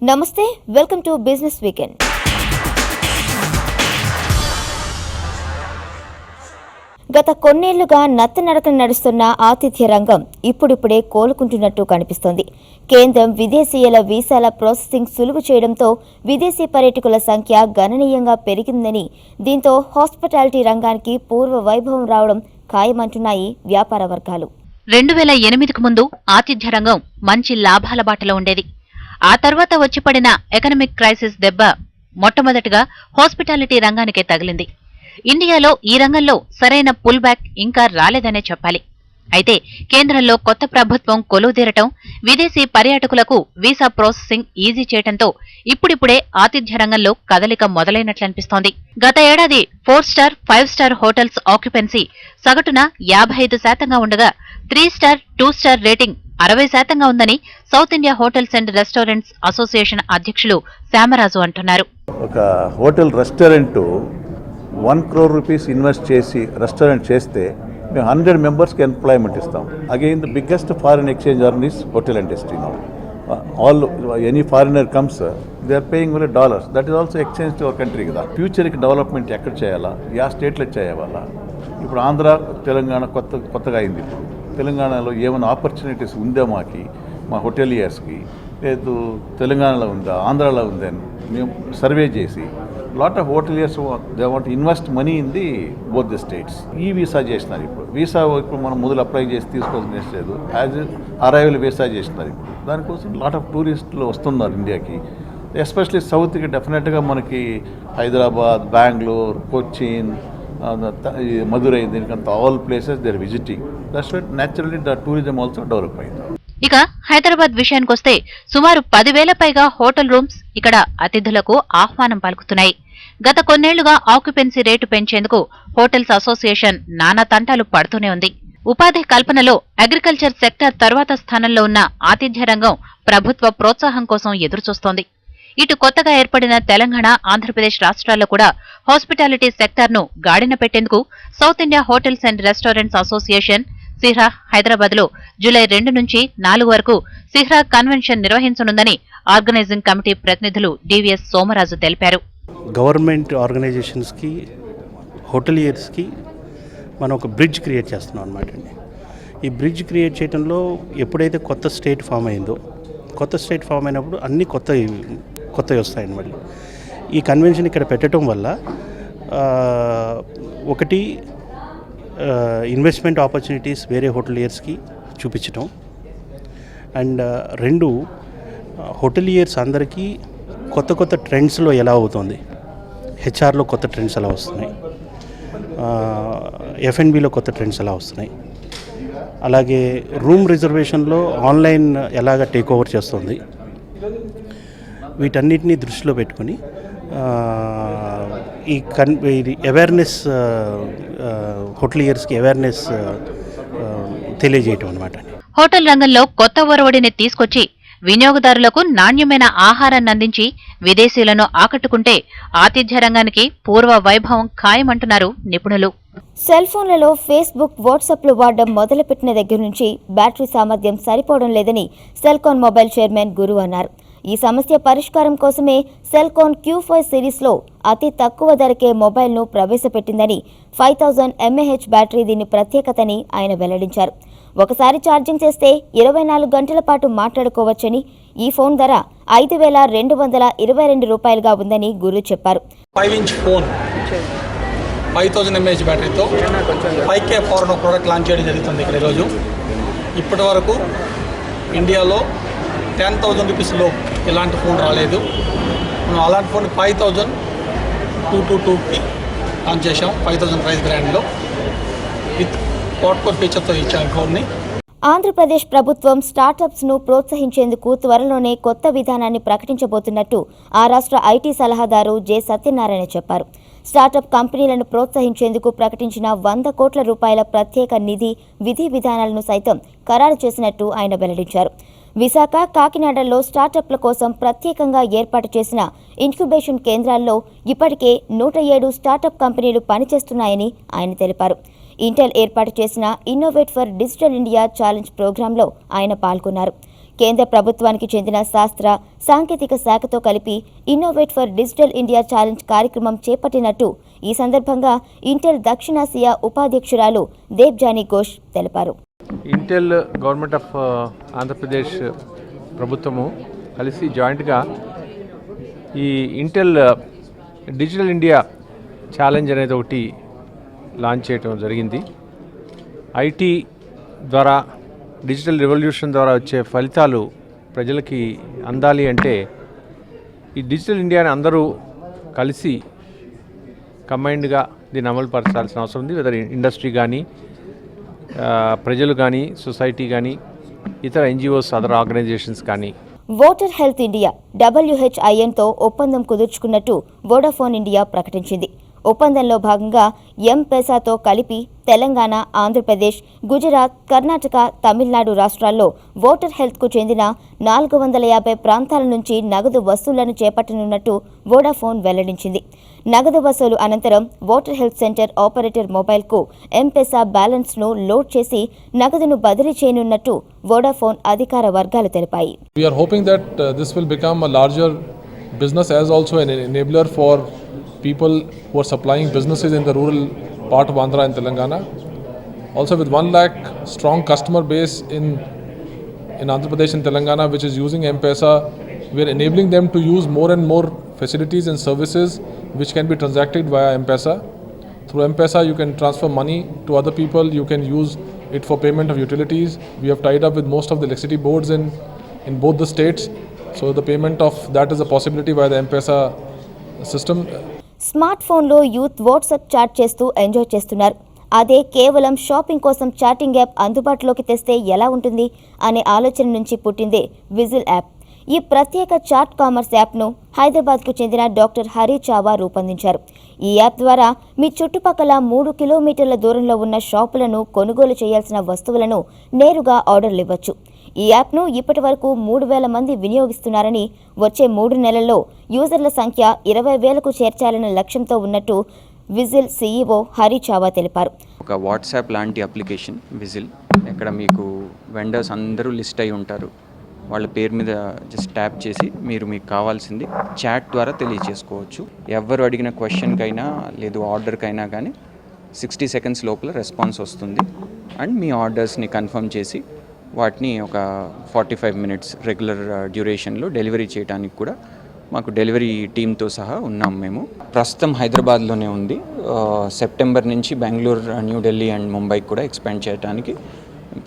నమస్తే, welcome to business weekend. గత కొన్నేళ్లుగా నత్తనడకన నడుస్తున్న ఆతిథ్య రంగం ఇప్పుడిప్పుడే కోలుకుంటున్నట్టు కనిపిస్తోంది. కేంద్రం విదేశీయుల వీసాల ప్రాసెసింగ్ సులువు చేయడంతో విదేశీ పర్యాటకుల సంఖ్య గణనీయంగా పెరిగిందని, దీంతో హాస్పిటాలిటీ రంగానికి పూర్వ వైభవం రావడం ఖాయమంటున్నాయి వ్యాపార వర్గాలు. 2008కు ముందు ఆతిథ్య రంగం మంచి లాభాల బాటలో ఉండేది. ఆ తర్వాత వచ్చిపడిన ఎకనామిక్ క్రైసిస్ దెబ్బ మొట్టమొదటిగా హాస్పిటాలిటీ రంగానికే తగిలింది. ఇండియాలో ఈ రంగంలో సరైన పుల్ బ్యాక్ ఇంకా రాలేదనే చెప్పాలి. అయితే కేంద్రంలో కొత్త ప్రభుత్వం కొలువుదీరటం, విదేశీ పర్యాటకులకు వీసా ప్రాసెసింగ్ ఈజీ చేయడంతో ఇప్పుడిప్పుడే ఆతిథ్య రంగంలో కదలిక మొదలైనట్లనిపిస్తోంది. గత ఏడాది 4 స్టార్, 5 స్టార్ హోటల్స్ ఆక్యుపెన్సీ సగటున 55% ఉండగా 3 స్టార్, 2 స్టార్ రేటింగ్ 60% ఉందని south India hotels and restaurants association అధ్యక్షులు శ్యామరాజు అంటున్నారు. ఒక hotel restaurant 1 crore rupees invest చేసి రెస్టారెంట్ చేస్తే మేము 100 మెంబర్స్కి ఎంప్లాయ్మెంట్ ఇస్తాం. Again the biggest foreign exchange earn is hotel industry now. All any foreigner comes they are paying only dollars. That is also exchange to our country కదా. ఫ్యూచర్కి development ఎక్కడ చేయాలా, yeah స్టేట్లో చేయాలా. ఇప్పుడు ఆంధ్ర, తెలంగాణ కొత్తగా అయింది. ఇప్పుడు తెలంగాణలో ఏమైనా ఆపర్చునిటీస్ ఉందా మా హోటలియర్స్కి, లేదు తెలంగాణలో ఉందా, ఆంధ్రాలో ఉందని మేము సర్వే చేసి lot of hoteliers they want invest money in the both the states. ఈ వీసా చేసినారు. ఇప్పుడు ఇప్పుడు మనం మొదలు అప్లై చేసి తీసుకోవాల్సిన లేదు, యాజ్ అరైవల్ వీసా చేసినారు. ఇప్పుడు దానికోసం లాట్ ఆఫ్ టూరిస్టులు వస్తున్నారు ఇండియాకి, ఎస్పెషలీ సౌత్కి. డెఫినెట్గా మనకి హైదరాబాద్, బెంగళూరు, కొచ్చిన్, మదురై, దీనికంతా all places they are visiting. That's why naturally the tourism also develop అయింది. ఇక హైదరాబాద్ విషయానికొస్తే సుమారు 10,000 పైగా హోటల్ రూమ్స్ ఇక్కడ అతిథులకు ఆహ్వానం పలుకుతున్నాయి. గత కొన్నేళ్లుగా ఆక్యుపెన్సీ రేటు పెంచేందుకు హోటల్స్ అసోసియేషన్ నానా తంటాలు పడుతూనే ఉంది. ఉపాధి కల్పనలో అగ్రికల్చర్ సెక్టర్ తర్వాత స్థానంలో ఉన్న ఆతిథ్య రంగం ప్రభుత్వ ప్రోత్సాహం కోసం ఎదురుచూస్తోంది. ఇటు కొత్తగా ఏర్పడిన తెలంగాణ, ఆంధ్రప్రదేశ్ రాష్ట్రాల్లో కూడా హాస్పిటాలిటీ సెక్టార్ను గాడిన పెట్టేందుకు South India hotels and restaurants association SIHRA Hyderabad లో జూలై 2 నుంచి 4 వరకు సిహ్రా కన్వెన్షన్ నిర్వహించనుందని ఆర్గనైజింగ్ కమిటీ ప్రతినిధులు డివిఎస్ సోమరాజు తెలిపారు. గవర్నమెంట్ ఆర్గనైజేషన్స్కి, హోటలియర్స్కి మనం ఒక బ్రిడ్జ్ క్రియేట్ చేస్తున్నాం అన్నమాట అండి. ఈ బ్రిడ్జ్ క్రియేట్ చేయడంలో ఎప్పుడైతే కొత్త స్టేట్ ఫామ్ అయినప్పుడు అన్నీ కొత్తవి వస్తాయండి. మళ్ళీ ఈ కన్వెన్షన్ ఇక్కడ పెట్టడం వల్ల ఒకటి ఇన్వెస్ట్మెంట్ ఆపర్చునిటీస్ వేరే హోటలియర్స్కి చూపించటం, అండ్ 2 హోటలియర్స్ అందరికీ కొత్త ట్రెండ్స్లో ఎలా అవుతుంది, హెచ్ఆర్లో కొత్త ట్రెండ్స్ ఎలా వస్తున్నాయి, ఎఫ్ఎన్బిలో కొత్త ట్రెండ్స్ ఎలా వస్తున్నాయి, అలాగే రూమ్ రిజర్వేషన్లో ఆన్లైన్ ఎలాగ టేక్ ఓవర్ చేస్తుంది, వీటన్నిటినీ దృష్టిలో పెట్టుకొని ఈ అవేర్నెస్, హోటలియర్స్కి అవేర్నెస్ తెలియజేయటం అనమాట. హోటల్ రంగంలో కొత్త ఒరవడిని తీసుకొచ్చి వినియోగదారులకు నాణ్యమైన ఆహారాన్ని అందించి విదేశీయులను ఆకట్టుకుంటే ఆతిథ్య రంగానికి పూర్వ వైభవం ఖాయమంటున్నారు నిపుణులు. సెల్ ఫోన్లలో ఫేస్బుక్, వాట్సాప్లు వాడడం మొదలుపెట్టిన దగ్గర నుంచి బ్యాటరీ సామర్థ్యం సరిపోవడం లేదని సెల్కాన్ మొబైల్ చైర్మన్ గురు అన్నారు. ఈ సమస్య పరిష్కారం కోసమే సెల్కాన్ Q5 సిరీస్లో అతి తక్కువ ధరకే మొబైల్ను ప్రవేశపెట్టిందని, 5000 mAh బ్యాటరీ దీని ప్రత్యేకతని ఆయన వెల్లడించారు. ఒకసారి ఛార్జింగ్ చేస్తే 24 గంటల పాటు మాట్లాడుకోవచ్చని, ఈ ఫోన్ ధర 5,222 రూపాయలుగా ఉందని గురు చెప్పారు. 5-inch phone 5000 mAh బ్యాటరీతో 5K power product launch చేయడం జరుగుతుంది ఇక్కడ ఈరోజు. ఇప్పటి వరకు ఇండియాలో 10,000 రూపీస్లో ఎలాంటి ఫోన్ రాలేదు. మనం అలాంటి ఫోన్ 5,222కి లాంచ్ చేసాం. 5,000 ప్రైస్ బ్రాండ్లో విత్ క్వాడ్ ఫీచర్తో ఇచ్చాం ఫోన్ని. ఆంధ్రప్రదేశ్ ప్రభుత్వం స్టార్టప్స్ను ప్రోత్సహించేందుకు త్వరలోనే కొత్త విధానాన్ని ప్రకటించబోతున్నట్టు ఆ రాష్ట్ర ఐటీ సలహాదారు జె సత్యనారాయణ చెప్పారు. స్టార్టప్ కంపెనీలను ప్రోత్సహించేందుకు ప్రకటించిన 100 కోట్ల రూపాయల ప్రత్యేక నిధి విధి విధానాలను సైతం ఖరారు చేసినట్టు ఆయన వెల్లడించారు. విశాఖ, కాకినాడలో స్టార్టప్ల కోసం ప్రత్యేకంగా ఏర్పాటు చేసిన ఇంక్యుబేషన్ కేంద్రాల్లో ఇప్పటికే 107 స్టార్టప్ కంపెనీలు పనిచేస్తున్నాయని ఆయన తెలిపారు. ఇంటెల్ ఏర్పాటు చేసిన innovate for digital India challenge ప్రోగ్రాంలో ఆయన పాల్గొన్నారు. కేంద్ర ప్రభుత్వానికి చెందిన శాస్త్ర సాంకేతిక శాఖతో కలిపి innovate for digital India challenge కార్యక్రమం చేపట్టినట్టు ఈ సందర్భంగా ఇంటెల్ దక్షిణాసియా ఉపాధ్యక్షురాలు దేబ్జానీ ఘోష్ తెలిపారు. ఇంటెల్ గవర్నమెంట్ ఆఫ్ ఆంధ్రప్రదేశ్ ప్రభుత్వము కలిసి జాయింట్గా ఈ ఇంటెల్ డిజిటల్ ఇండియా ఛాలెంజ్ అనేది ఒకటి లాంచ్ చేయడం జరిగింది. ఐటీ ద్వారా డిజిటల్ రెవల్యూషన్ ద్వారా వచ్చే ఫలితాలు ప్రజలకి అందాలి అంటే ఈ డిజిటల్ ఇండియాని అందరూ కలిసి కంబైన్డ్గా దీన్ని అమలు పరచాల్సిన అవసరం ఉంది. వెదర్ ఇండస్ట్రీ కానీ, ప్రజలు కానీ, సొసైటీ కానీ, ఇతర ఎన్జిఓస్, అదర్ ఆర్గనైజేషన్స్ కానీ. వోటర్ హెల్త్ ఇండియా WHINతో ఒప్పందం కుదుర్చుకున్నట్టు వోడాఫోన్ ఇండియా ప్రకటించింది. ఒప్పందంలో భాగంగా M-Pesaతో కలిపి తెలంగాణ, ఆంధ్రప్రదేశ్, గుజరాత్, కర్ణాటక, తమిళనాడు రాష్ట్రాల్లో ఓటర్ హెల్త్కు చెందిన 450 ప్రాంతాల నుంచి నగదు వసూళ్లను చేపట్టనున్నట్టు వోడాఫోన్ వెల్లడించింది. నగదు వసూలు అనంతరం ఓటర్ హెల్త్ సెంటర్ ఆపరేటర్ మొబైల్కు M-Pesa బ్యాలెన్స్ను లోడ్ చేసి నగదును బదిలీ చేయనున్నట్టు వోడాఫోన్ అధికార వర్గాలు తెలిపాయి. We are hoping that this will become a larger business as also an enabler for people who are supplying businesses in the rural part of Andhra and Telangana. Also with 1 lakh strong customer base in Andhra Pradesh and Telangana which is using M-Pesa, we are enabling them to use more and more facilities and services which can be transacted via M-Pesa. Through M-Pesa you can transfer money to other people, you can use it for payment of utilities. We have tied up with most of the electricity boards in both the states, so the payment of that is a possibility via the M-Pesa system. Smart ఫోన్లో youth WhatsApp chat చేస్తూ enjoy చేస్తున్నారు. అదే కేవలం shopping కోసం chatting app అందుబాటులోకి తెస్తే ఎలా ఉంటుంది అనే ఆలోచన నుంచి పుట్టిందే విజిల్ యాప్. ఈ ప్రత్యేక చాట్ కామర్స్ యాప్ను హైదరాబాద్కు చెందిన డాక్టర్ హరి చావా రూపొందించారు. ఈ యాప్ ద్వారా మీ చుట్టుపక్కల 3 కిలోమీటర్ల దూరంలో ఉన్న షాపులను కొనుగోలు చేయాల్సిన వస్తువులను నేరుగా ఆర్డర్లు ఇవ్వచ్చు. ఈ యాప్ను ఇప్పటి వరకు 3,000 మంది వినియోగిస్తున్నారని, వచ్చే 3 నెలల్లో యూజర్ల సంఖ్య 20,000కు చేర్చాలన్న లక్ష్యంతో ఉన్నట్టు విజిల్ CEO హరి చావా తెలిపారు. ఒక వాట్సాప్ లాంటి అప్లికేషన్ విజిల్, ఎక్కడ మీకు వెండర్స్ అందరూ లిస్ట్ అయి ఉంటారు. వాళ్ళ పేరు మీద జస్ట్ ట్యాప్ చేసి మీకు కావాల్సింది చాట్ ద్వారా తెలియచేసుకోవచ్చు. ఎవరు అడిగిన క్వశ్చన్కైనా లేదు ఆర్డర్కైనా కానీ 60 సెకండ్స్ లోపల రెస్పాన్స్ వస్తుంది. అండ్ మీ ఆర్డర్స్ని కన్ఫర్మ్ చేసి వాటిని ఒక 45 మినిట్స్ రెగ్యులర్ డ్యూరేషన్లో డెలివరీ చేయడానికి కూడా మాకు డెలివరీ టీంతో సహా ఉన్నాం. మేము ప్రస్తుతం హైదరాబాద్లోనే ఉంది. సెప్టెంబర్ నుంచి బెంగళూరు, న్యూఢిల్లీ అండ్ ముంబైకి కూడా ఎక్స్పాండ్ చేయడానికి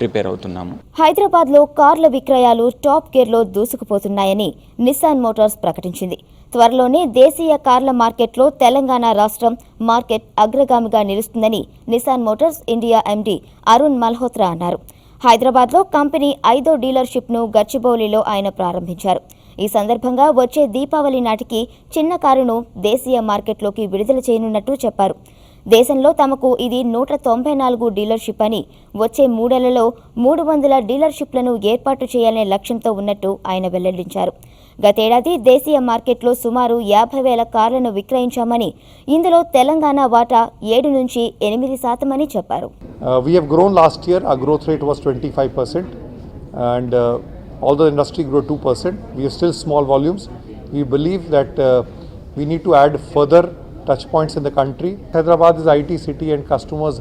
ప్రిపేర్ అవుతున్నాము. హైదరాబాద్లో కార్ల విక్రయాలు టాప్ గేర్లో దూసుకుపోతున్నాయని నిసాన్ మోటార్స్ ప్రకటించింది. త్వరలోనే దేశీయ కార్ల మార్కెట్లో తెలంగాణ రాష్ట్రం మార్కెట్ అగ్రగామిగా నిలుస్తుందని Nissan Motors India MD Arun Malhotra అన్నారు. హైదరాబాద్లో కంపెనీ 5వ డీలర్షిప్ను గచ్చిబౌలిలో ఆయన ప్రారంభించారు. ఈ సందర్భంగా వచ్చే దీపావళి నాటికి చిన్న కారును దేశీయ మార్కెట్లోకి విడుదల చేయనున్నట్టు చెప్పారు. దేశంలో తమకు ఇది 194 డీలర్షిప్ అని, వచ్చే 3 ఏళ్లలో 300 డీలర్షిప్లను ఏర్పాటు చేయాలనే లక్ష్యంతో ఉన్నట్టు ఆయన వెల్లడించారు. గతేడాది దేశీయ మార్కెట్లో సుమారు 50,000 కార్లను విక్రయించామని, ఇందులో తెలంగాణ వాటా 7 నుంచి 8% అని చెప్పారు. We have grown last year. Our growth rate was 25%, and although the industry grew 2%, we are still small volumes. We believe that we need to add further touch points in the country. Hyderabad is IT city and customers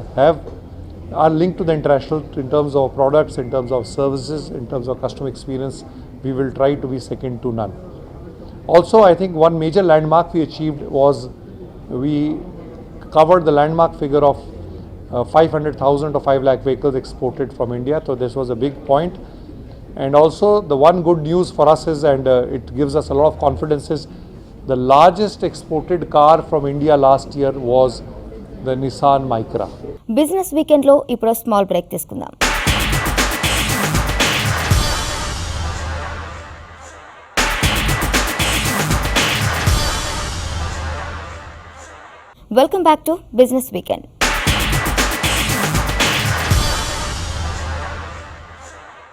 are linked to the international in terms of products, in terms of services, in terms of customer experience. We will try to be second to none. Also, I think one major landmark we achieved was we covered the landmark figure of 500,000 or 5 lakh vehicles exported from India. So this was a big point. And also the one good news for us is, and it gives us a lot of confidence, is the largest exported car from India last year was the Nissan Micra. Business వీకెండ్లో ఇప్పుడు small break తీసుకుందాం. Welcome back to business weekend.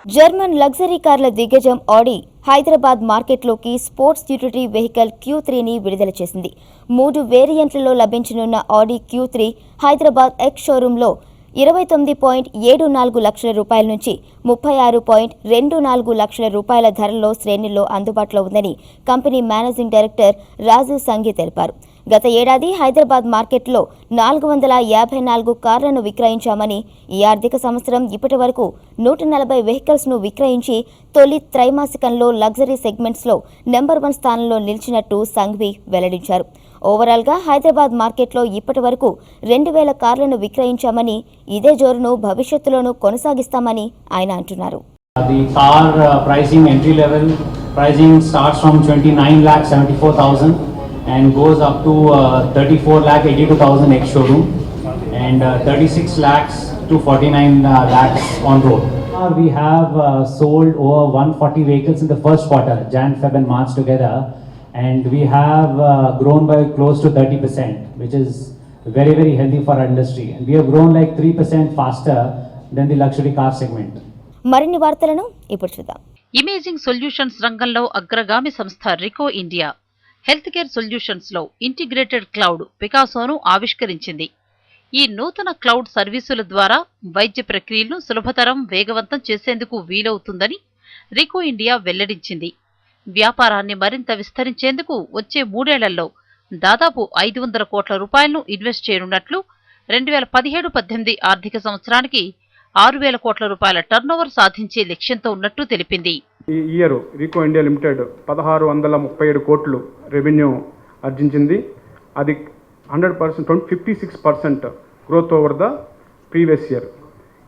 German luxury కార్ల దిగ్గజం ఆడి హైదరాబాద్ మార్కెట్లోకి sports utility vehicle Q3ని విడుదల చేసింది. 3 వేరియంట్లలో లభించనున్న ఆడి Q3 Hyderabad X షోరూంలో 29.74 లక్షల రూపాయల నుంచి 36.24 లక్షల రూపాయల ధరల్లో శ్రేణుల్లో అందుబాటులో ఉందని company managing director Rajiv Sanghi తెలిపారు. గత ఏడాది హైదరాబాద్ మార్కెట్లో 454 కార్లను విక్రయించామని, ఈ ఆర్థిక సంవత్సరం ఇప్పటి వరకు 140 వెహికల్స్ను విక్రయించి తొలి త్రైమాసికంలో లగ్జరీ సెగ్మెంట్స్లో నెంబర్ 1 స్థానంలో నిలిచినట్టు సంఘవి వెల్లడించారు. ఓవరాల్గా హైదరాబాద్ మార్కెట్లో ఇప్పటి వరకు 2000 కార్లను విక్రయించామని, ఇదే జోరును భవిష్యత్తులోనూ కొనసాగిస్తామని ఆయన అంటున్నారు. The car pricing entry level pricing starts from 29,74,000 and goes up to 34,82,000 ex showroom and 36 lakhs to 49 lakhs on road. We have sold over 140 vehicles in the first quarter, Jan, Feb and March together, and we have grown by close to 30%, which is very, very healthy for our industry. And we have grown like 3% faster than the luxury car segment. మరిన్ని వార్తలను ఇప్పుడు చూద్దాం. Imaging solutions రంగంలో అగ్రగామి సంస్థ Rico India health care solutions లో integrated cloud పికాసోను ఆవిష్కరించింది. ఈ నూతన క్లౌడ్ సర్వీసుల ద్వారా వైద్య ప్రక్రియలను సులభతరం, వేగవంతం చేసేందుకు వీలవుతుందని రికో ఇండియా వెల్లడించింది. వ్యాపారాన్ని మరింత విస్తరించేందుకు వచ్చే 3 ఏళ్లలో దాదాపు 500 కోట్ల రూపాయలను ఇన్వెస్ట్ చేయనున్నట్లు 2017-18 ఆర్థిక సంవత్సరానికి 6,000 కోట్ల రూపాయల టర్నోవర్ సాధించే లక్ష్యంతో ఉన్నట్టు తెలిపింది. ఈ ఇయర్ రికో ఇండియా లిమిటెడ్ 1637 కోట్లు రెవెన్యూ ఆర్జించింది. అది 100%, 56% growth over the previous year.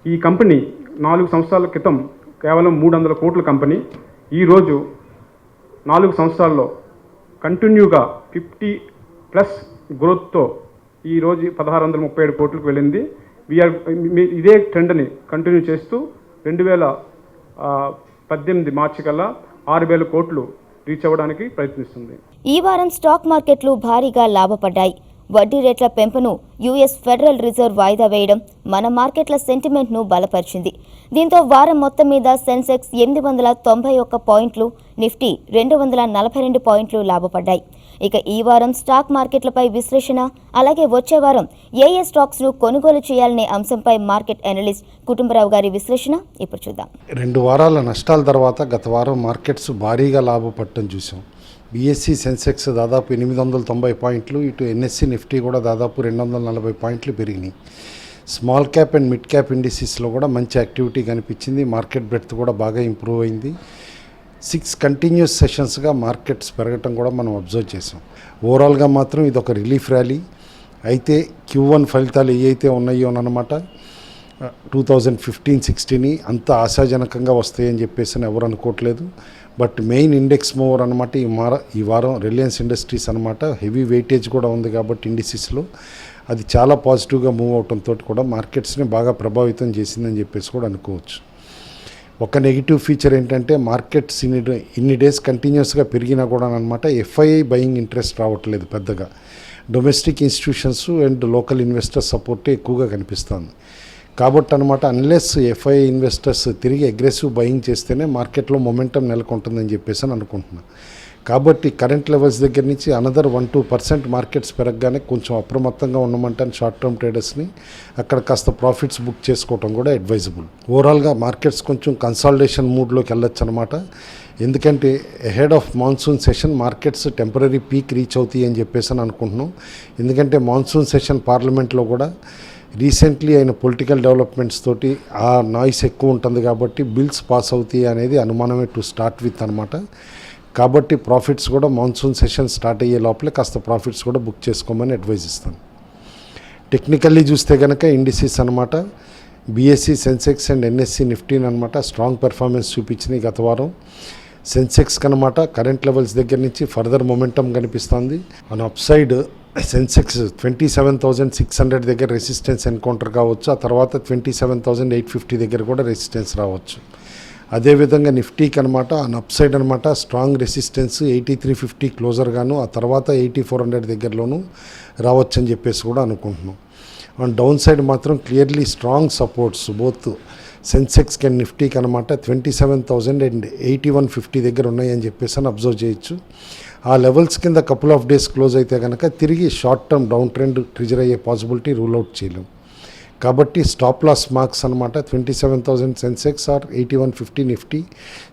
ఈ కంపెనీ 4 సంవత్సరాల క్రితం కేవలం 300 కోట్ల కంపెనీ ఈరోజు 4 సంవత్సరాల్లో కంటిన్యూగా 50+ గ్రోత్తో ఈరోజు 1637 కోట్లకు వెళ్ళింది. ఇదే ట్రెండ్ని కంటిన్యూ చేస్తూ 2018 మార్చి కల్లా 6,000 కోట్లు రీచ్ అవ్వడానికి ప్రయత్నిస్తుంది. ఈ వారం స్టాక్ మార్కెట్లు భారీగా లాభపడ్డాయి. వడ్డీ రేట్ల పెంపును యుఎస్ ఫెడరల్ రిజర్వ్ వాయిదా వేయడం మన మార్కెట్ల సెంటిమెంట్ను బలపరిచింది. దీంతో వారం మొత్తం మీద సెన్సెక్స్ 891 పాయింట్లు, నిఫ్టీ 242 పాయింట్లు లాభపడ్డాయి. ఇక ఈ వారం స్టాక్ మార్కెట్లపై విశ్లేషణ, అలాగే వచ్చే వారం ఏ స్టాక్స్ను కొనుగోలు చేయాలనే అంశంపై మార్కెట్ అనలిస్ట్ కుటుంబరావు గారి విశ్లేషణ ఇప్పుడు చూద్దాం. 2 వారాల నష్టాల తర్వాత గత వారం మార్కెట్స్ భారీగా లాభపడటం చూసాం. బీఎస్సీ సెన్సెక్స్ దాదాపు 890 పాయింట్లు, ఇటు ఎన్ఎస్సీ నిఫ్టీ కూడా దాదాపు 240 పాయింట్లు పెరిగినాయి. Small cap and mid cap ఇండిసెస్లో కూడా మంచి యాక్టివిటీ కనిపించింది. మార్కెట్ బ్రెడ్త్ కూడా బాగా ఇంప్రూవ్ అయింది. 6 కంటిన్యూస్ సెషన్స్గా మార్కెట్స్ పెరగటం కూడా మనం అబ్జర్వ్ చేసాం. ఓవరాల్గా మాత్రం ఇది ఒక రిలీఫ్ ర్యాలీ. అయితే Q1 ఫలితాలు ఏవైతే ఉన్నాయో అన్నమాట 2015-16 అంత ఆశాజనకంగా వస్తాయని చెప్పేసి ఎవరు అనుకోవట్లేదు. బట్ మెయిన్ ఇండెక్స్ మూవర్ అనమాట ఈ వారం రిలయన్స్ ఇండస్ట్రీస్ అనమాట. హెవీ వెయిటేజ్ కూడా ఉంది కాబట్టి ఇండిసెస్లో అది చాలా పాజిటివ్గా మూవ్ అవడంతో కూడా మార్కెట్స్ని బాగా ప్రభావితం చేసిందని చెప్పేసి కూడా అనుకోవచ్చు. ఒక నెగిటివ్ ఫీచర్ ఏంటంటే మార్కెట్స్ ఇన్ని డేస్ కంటిన్యూస్గా పెరిగినా కూడా అనమాట ఎఫ్ఐఐ బయింగ్ ఇంట్రెస్ట్ రావట్లేదు పెద్దగా. Domestic institutions and local investors సపోర్టే ఎక్కువగా కనిపిస్తుంది. కాబట్టి అనమాట అన్లెస్ ఎఫ్ఐఐ ఇన్వెస్టర్స్ తిరిగి అగ్రెసివ్ బయింగ్ చేస్తేనే మార్కెట్లో మొమెంటం నెలకొంటుందని చెప్పేసి అని అనుకుంటున్నాను. కాబట్టి కరెంట్ లెవెల్స్ దగ్గర నుంచి అనదర్ 1-2% మార్కెట్స్ పెరగగానే కొంచెం అప్రమత్తంగా ఉండమంటాను షార్ట్ టర్మ్ ట్రేడర్స్ని. అక్కడ కాస్త ప్రాఫిట్స్ బుక్ చేసుకోవడం కూడా అడ్వైజబుల్. ఓవరాల్గా మార్కెట్స్ కొంచెం కన్సాలిడేషన్ మూడ్లోకి వెళ్ళొచ్చు అనమాట. ఎందుకంటే ahead of monsoon session markets temporary peak reach అవుతాయి అని చెప్పేసి అని అనుకుంటున్నాం. ఎందుకంటే మాన్సూన్ సెషన్ పార్లమెంట్లో కూడా రీసెంట్లీ అయిన పొలిటికల్ డెవలప్మెంట్స్ తోటి ఆ నాయిస్ ఎక్కువ ఉంటుంది కాబట్టి బిల్స్ పాస్ అవుతాయి అనేది అనుమానమే టు స్టార్ట్ విత్ అనమాట. కాబట్టి ప్రాఫిట్స్ కూడా మాన్సూన్ సెషన్ స్టార్ట్ అయ్యే లోపలే కాస్త ప్రాఫిట్స్ కూడా బుక్ చేసుకోమని అడ్వైజ్ ఇస్తాను. టెక్నికల్లీ చూస్తే కనుక ఇండిసెస్ అనమాట బీఎస్సీ సెన్సెక్స్ అండ్ ఎన్ఎస్సీ నిఫ్టీని అనమాట స్ట్రాంగ్ పెర్ఫార్మెన్స్ చూపించినాయి గత వారం. సెన్సెక్స్ కనమాట కరెంట్ లెవెల్స్ దగ్గర నుంచి ఫర్దర్ మొమెంటం కనిపిస్తుంది. ఆన్ అప్ సైడ్ సెన్సెక్స్ 27,600 దగ్గర రెసిస్టెన్స్ ఎన్కౌంటర్ కావచ్చు. ఆ తర్వాత 27,850 దగ్గర కూడా రెసిస్టెన్స్ రావచ్చు. అదేవిధంగా నిఫ్టీకి అనమాట ఆన్ అప్ సైడ్ అనమాట స్ట్రాంగ్ రెసిస్టెన్స్ 8350 క్లోజర్ గాను, ఆ తర్వాత 8400 దగ్గరలోనూ రావచ్చు అని చెప్పేసి కూడా అనుకుంటున్నాం. ఆన్ డౌన్ సైడ్ మాత్రం క్లియర్లీ స్ట్రాంగ్ సపోర్ట్స్ బోత్ సెన్సెక్స్కి అండ్ నిఫ్టీకి అనమాట 27,000 అండ్ 8150 దగ్గర ఉన్నాయని చెప్పేసి అని అబ్జర్వ్ చేయొచ్చు. ఆ లెవెల్స్ కింద కపుల్ ఆఫ్ డేస్ క్లోజ్ అయితే కనుక తిరిగి షార్ట్ టర్మ్ డౌన్ ట్రెండ్ ట్రిజర్ అయ్యే పాసిబిలిటీ రూల్ అవుట్ చేయలేం. కాబట్టి స్టాప్ లాస్ మార్క్స్ అనమాట 27,000 Sensex or 8150 Nifty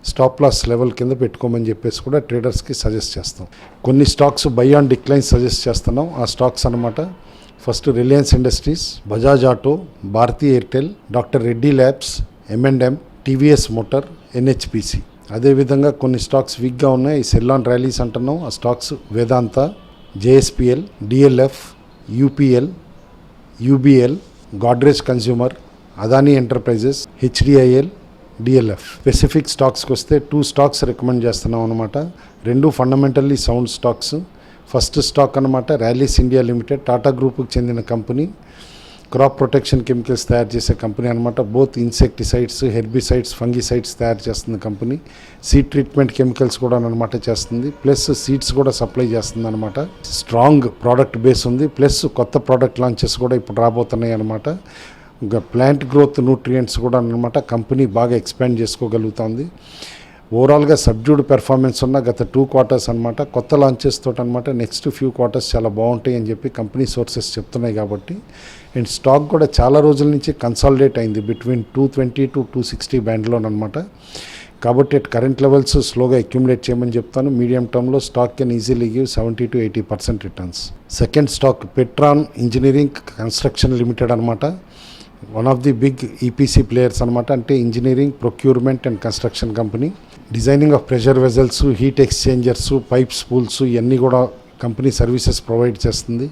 stop loss level కింద పెట్టుకోమని చెప్పేసి కూడా ట్రేడర్స్కి సజెస్ట్ చేస్తాం. కొన్ని stocks buy on decline suggest చేస్తున్నాం. ఆ స్టాక్స్ అనమాట first Reliance Industries, Bajaj auto, Bharti Airtel, doctor Reddy labs, M&M, TVS motor, NHPC. అదేవిధంగా కొన్ని స్టాక్స్ వీక్గా ఉన్నాయి, సెల్ ఆన్ ర్యాలీస్ అంటున్నాం. ఆ stocks Vedanta, JSPL, DLF, UPL, UBL, Godrej consumer, Adani enterprises, HDIL, DLF. Specific స్టాక్స్కి వస్తే 2 స్టాక్స్ రికమెండ్ చేస్తున్నాం అనమాట. 2 fundamentally sound stocks. First stock అనమాట ర్యాలీస్ ఇండియా లిమిటెడ్, టాటా గ్రూప్కి చెందిన కంపెనీ, క్రాప్ ప్రొటెక్షన్ కెమికల్స్ తయారు చేసే కంపెనీ అనమాట. బోత్ ఇన్సెక్టిసైడ్స్, హెర్బిసైడ్స్, ఫంగిసైడ్స్ తయారు చేస్తుంది కంపెనీ. సీడ్ ట్రీట్మెంట్ కెమికల్స్ కూడా అనమాట చేస్తుంది, ప్లస్ సీడ్స్ కూడా సప్లై చేస్తుంది అనమాట. స్ట్రాంగ్ ప్రోడక్ట్ బేస్ ఉంది, ప్లస్ కొత్త ప్రోడక్ట్ లాంచెస్ కూడా ఇప్పుడు రాబోతున్నాయి అనమాట. ఇంకా ప్లాంట్ గ్రోత్ న్యూట్రియంట్స్ కూడా అనమాట కంపెనీ బాగా ఎక్స్పాండ్ చేసుకోగలుగుతుంది. ఓవరాల్గా సబ్డ్యూడ్ పెర్ఫార్మెన్స్ ఉన్న గత 2 క్వార్టర్స్ అనమాట. కొత్త లాంచెస్ తోటి అనమాట నెక్స్ట్ ఫ్యూ క్వార్టర్స్ చాలా బాగుంటాయి అని చెప్పి కంపెనీ సోర్సెస్ చెప్తున్నాయి. కాబట్టి అండ్ స్టాక్ కూడా చాలా రోజుల నుంచి కన్సాలిడేట్ అయింది బిట్వీన్ 220 to 260 బ్యాండ్లోనమాట. కాబట్టి అట్ కరెంట్ లెవెల్స్ స్లోగా అక్యుములేట్ చేయమని చెప్తాను. మీడియం టర్మ్లో stock can easily give 70 to 80% returns. Second stock Petron engineering construction limited అనమాట. One of the big EPC players అనమాట. అంటే engineering, procurement and construction company. Designing of pressure vessels, heat exchangers, pipes, pools ఇవన్నీ కూడా company services provide చేస్తుంది.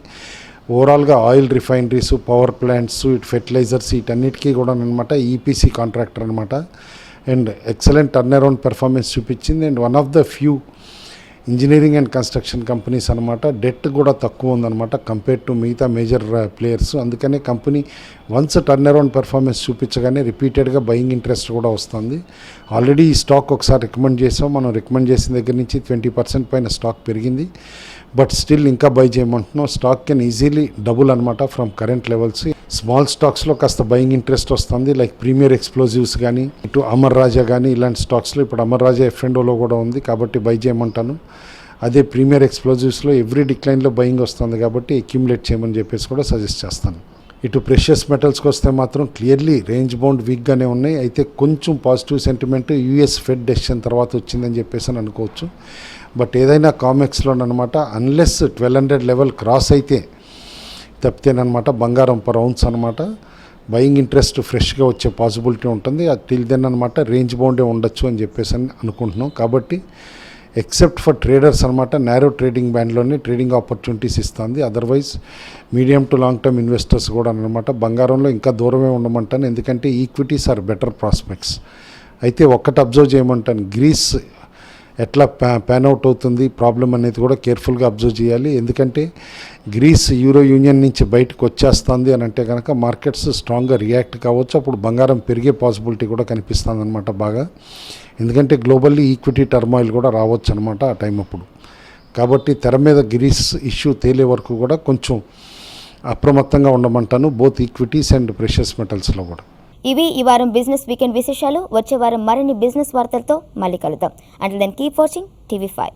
ఓవరాల్గా oil refineries, power plants, fertilisers వీటన్నిటికీ కూడా అనమాట EPC కాంట్రాక్టర్ అనమాట. And excellent turn around performance చూపించింది. And one of the few engineering and construction companies అనమాట. డెట్ కూడా తక్కువ ఉందన్నమాట కంపేర్ టు మిగతా మేజర్ ప్లేయర్స్. అందుకనే company once turn around performance చూపించగానే రిపీటెడ్గా బయింగ్ ఇంట్రెస్ట్ కూడా వస్తుంది. ఆల్రెడీ ఈ స్టాక్ ఒకసారి రికమెండ్ చేసాం. మనం రికమెండ్ చేసిన దగ్గర నుంచి 20% పైన స్టాక్ పెరిగింది. బట్ స్టిల్ ఇంకా బై చేయమంటున్నాం. స్టాక్ కెన్ ఈజీలీ డబుల్ అనమాట ఫ్రమ్ కరెంట్ లెవెల్స్. స్మాల్ స్టాక్స్లో కాస్త బయింగ్ ఇంట్రెస్ట్ వస్తుంది, లైక్ ప్రీమియర్ ఎక్స్ప్లోజివ్స్ కానీ, ఇటు అమర్ రాజా కానీ ఇలాంటి స్టాక్స్లో. ఇప్పుడు అమర్ రాజా F&Oలో కూడా ఉంది కాబట్టి బై చేయమంటాను. అదే ప్రీమియర్ ఎక్స్ప్లోజివ్స్లో ఎవ్రీ డిక్లైన్లో బయింగ్ వస్తుంది కాబట్టి అక్యుములేట్ చేయమని చెప్పేసి కూడా సజెస్ట్ చేస్తాను. ఇటు ప్రెషియస్ మెటల్స్కి వస్తే మాత్రం క్లియర్లీ రేంజ్ బౌండ్ వీక్గానే ఉన్నాయి. అయితే కొంచెం positive sentiment US fed decision తర్వాత వచ్చిందని చెప్పేసి అని అనుకోవచ్చు. బట్ ఏదైనా కామెక్స్లోనమాట అన్లెస్ 1200 లెవెల్ క్రాస్ అయితే తప్పితేనమాట బంగారం పర్ ఔన్స్ అనమాట బయింగ్ ఇంట్రెస్ట్ ఫ్రెష్గా వచ్చే పాసిబిలిటీ ఉంటుంది. అది టిల్ దెన్ అనమాట రేంజ్ బౌండే ఉండొచ్చు అని చెప్పేసి అని అనుకుంటున్నాం. కాబట్టి ఎక్సెప్ట్ ఫర్ ట్రేడర్స్ అనమాట నేరో ట్రేడింగ్ బ్యాండ్లోనే ట్రేడింగ్ ఆపర్చునిటీస్ ఇస్తుంది. Otherwise medium to long term investors కూడా అనమాట బంగారంలో ఇంకా దూరమే ఉండమంటాను, ఎందుకంటే ఈక్విటీస్ ఆర్ బెటర్ ప్రాస్పెక్ట్స్. అయితే ఒక్కటి అబ్జర్వ్ చేయమంటాను, గ్రీస్ ఎట్లా ప్యాన్ అవుట్ అవుతుంది ప్రాబ్లం అనేది కూడా కేర్ఫుల్గా అబ్జర్వ్ చేయాలి. ఎందుకంటే గ్రీస్ యూరో యూనియన్ నుంచి బయటకు వచ్చేస్తుంది అని అంటే కనుక మార్కెట్స్ స్ట్రాంగ్గా రియాక్ట్ కావచ్చు. అప్పుడు బంగారం పెరిగే పాసిబిలిటీ కూడా కనిపిస్తుంది అనమాట బాగా. ఎందుకంటే గ్లోబల్లీ ఈక్విటీ టర్మాయిల్ కూడా రావచ్చు అనమాట ఆ టైం అప్పుడు. కాబట్టి తెర మీద గ్రీస్ ఇష్యూ తేలే వరకు కూడా కొంచెం అప్రమత్తంగా ఉండమంటాను, బోత్ ఈక్విటీస్ అండ్ ప్రెషియస్ మెటల్స్లో కూడా. ఇవి ఈ వారం బిజినెస్ వీకెండ్ విశేషాలు. వచ్చే వారం మరిన్ని బిజినెస్ వార్తలతో మళ్ళీ కలుద్దాం. Until then keep watching TV5.